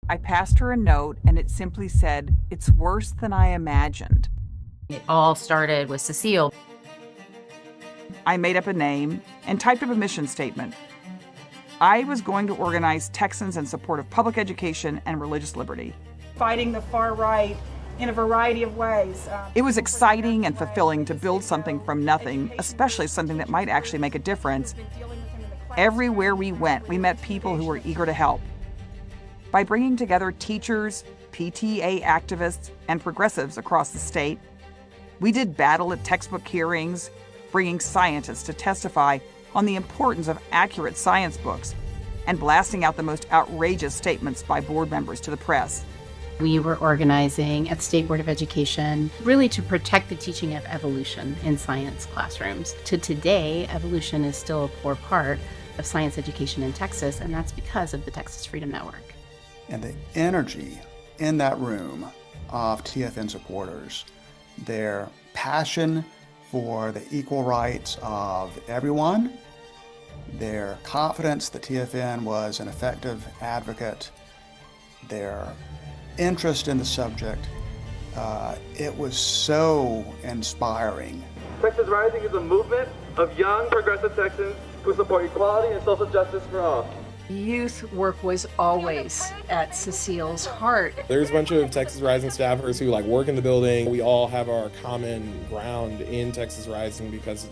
I passed her a note and it simply said, "It's worse than I imagined." It all started with Cecile. I made up a name and typed up a mission statement. I was going to organize Texans in support of public education and religious liberty. Fighting the far right in a variety of ways. It was exciting and fulfilling to build something from nothing, especially something that might actually make a difference. Everywhere we went, we met people who were eager to help. By bringing together teachers, PTA activists, and progressives across the state, we did battle at textbook hearings, bringing scientists to testify on the importance of accurate science books, and blasting out the most outrageous statements by board members to the press. We were organizing at the State Board of Education really to protect the teaching of evolution in science classrooms. To today, evolution is still a core part of science education in Texas, and that's because of the Texas Freedom Network. And the energy in that room of TFN supporters, their passion for the equal rights of everyone, their confidence that TFN was an effective advocate, their interest in the subject, it was so inspiring. Texas Rising is a movement of young progressive Texans who support equality and social justice for all. Youth work was always at Cecile's heart. There's a bunch of Texas Rising staffers who work in the building. We all have our common ground in Texas Rising because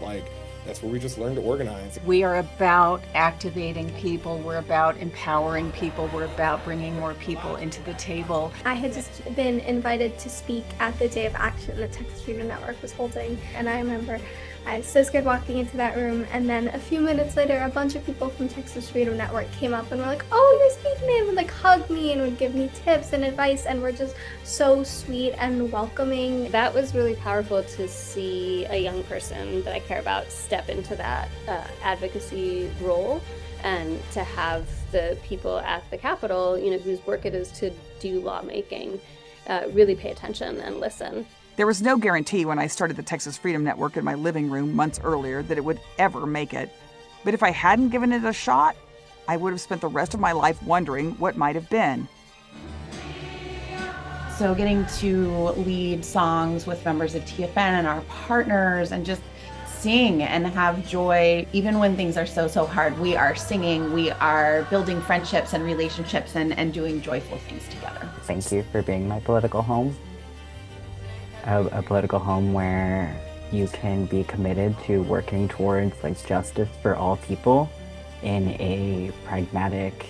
that's where we just learned to organize. We are about activating people. We're about empowering people. We're about bringing more people into the table. I had just been invited to speak at the Day of Action that Texas Freedom Network was holding, and I remember I was so scared walking into that room, and then a few minutes later, a bunch of people from Texas Freedom Network came up and were like, "Oh, you're speaking," and would hug me and would give me tips and advice, and were just so sweet and welcoming. That was really powerful to see a young person that I care about step into that advocacy role, and to have the people at the Capitol, whose work it is to do lawmaking, really pay attention and listen. There was no guarantee when I started the Texas Freedom Network in my living room months earlier that it would ever make it. But if I hadn't given it a shot, I would have spent the rest of my life wondering what might have been. So getting to lead songs with members of TFN and our partners and just sing and have joy, even when things are so hard, we are singing, we are building friendships and relationships and doing joyful things together. Thank you for being my political home. A political home where you can be committed to working towards justice for all people in a pragmatic,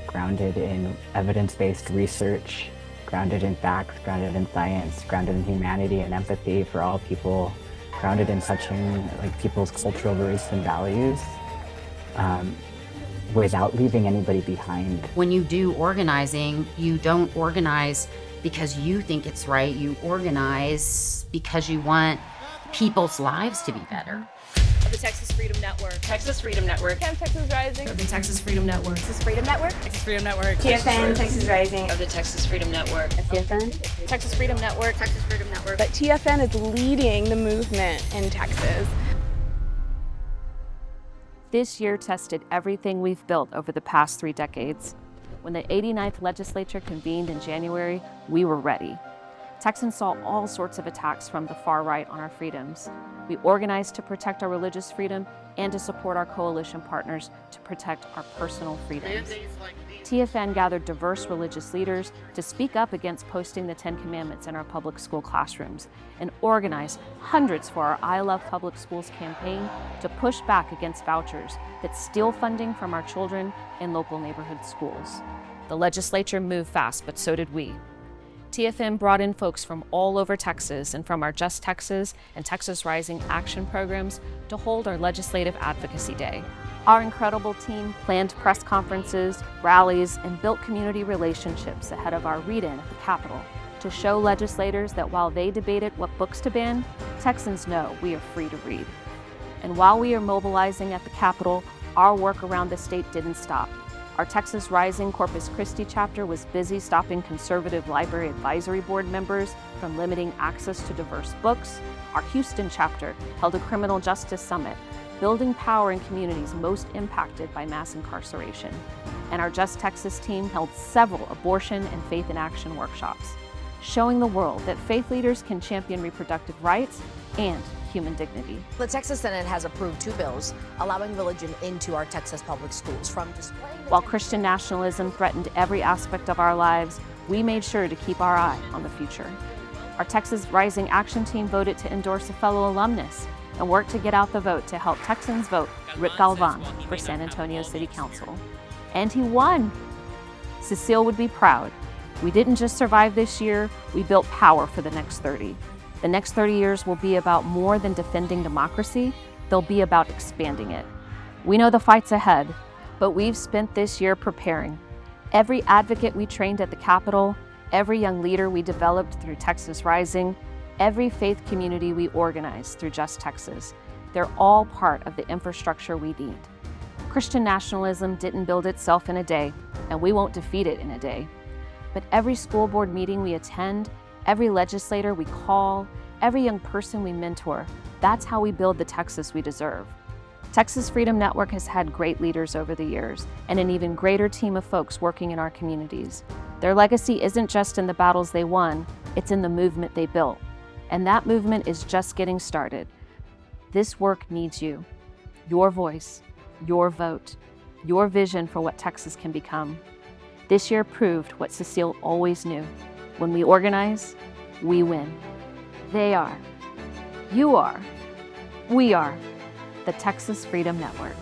grounded in evidence-based research, grounded in facts, grounded in science, grounded in humanity and empathy for all people, grounded in touching people's cultural roots and values, without leaving anybody behind. When you do organizing, you don't organize because you think it's right. You organize because you want people's lives to be better. Of the Texas Freedom Network. Texas Freedom Network. Texas Rising. Of the Texas Freedom Network. Texas Freedom Network. Texas Freedom Network. TFN, Texas Rising. Of the Texas Freedom Network. TFN. Texas Freedom Network. Texas Freedom Network. But TFN is leading the movement in Texas. This year tested everything we've built over the past 3 decades. When the 89th legislature convened in January, we were ready. Texans saw all sorts of attacks from the far right on our freedoms. We organized to protect our religious freedom and to support our coalition partners to protect our personal freedoms. TFN gathered diverse religious leaders to speak up against posting the 10 Commandments in our public school classrooms and organized hundreds for our I Love Public Schools campaign to push back against vouchers that steal funding from our children in local neighborhood schools. The legislature moved fast, but so did we. TFN brought in folks from all over Texas and from our Just Texas and Texas Rising action programs to hold our Legislative Advocacy Day. Our incredible team planned press conferences, rallies, and built community relationships ahead of our read-in at the Capitol to show legislators that while they debated what books to ban, Texans know we are free to read. And while we are mobilizing at the Capitol, our work around the state didn't stop. Our Texas Rising Corpus Christi chapter was busy stopping conservative library advisory board members from limiting access to diverse books. Our Houston chapter held a criminal justice summit building power in communities most impacted by mass incarceration. And our Just Texas team held several abortion and faith in action workshops, showing the world that faith leaders can champion reproductive rights and human dignity. The Texas Senate has approved 2 bills allowing religion into our Texas public schools. From displaying While Christian nationalism threatened every aspect of our lives, we made sure to keep our eye on the future. Our Texas Rising Action Team voted to endorse a fellow alumnus and worked to get out the vote to help Texans vote Rick Galvan for San Antonio City Council. And he won! Cecile would be proud. We didn't just survive this year, we built power for the next 30. The next 30 years will be about more than defending democracy, they'll be about expanding it. We know the fight's ahead, but we've spent this year preparing. Every advocate we trained at the Capitol, every young leader we developed through Texas Rising, every faith community we organized through Just Texas, they're all part of the infrastructure we need. Christian nationalism didn't build itself in a day, and we won't defeat it in a day. But every school board meeting we attend, every legislator we call, every young person we mentor, that's how we build the Texas we deserve. Texas Freedom Network has had great leaders over the years and an even greater team of folks working in our communities. Their legacy isn't just in the battles they won, it's in the movement they built. And that movement is just getting started. This work needs you, your voice, your vote, your vision for what Texas can become. This year proved what Cecile always knew. When we organize, we win. They are, you are, we are the Texas Freedom Network.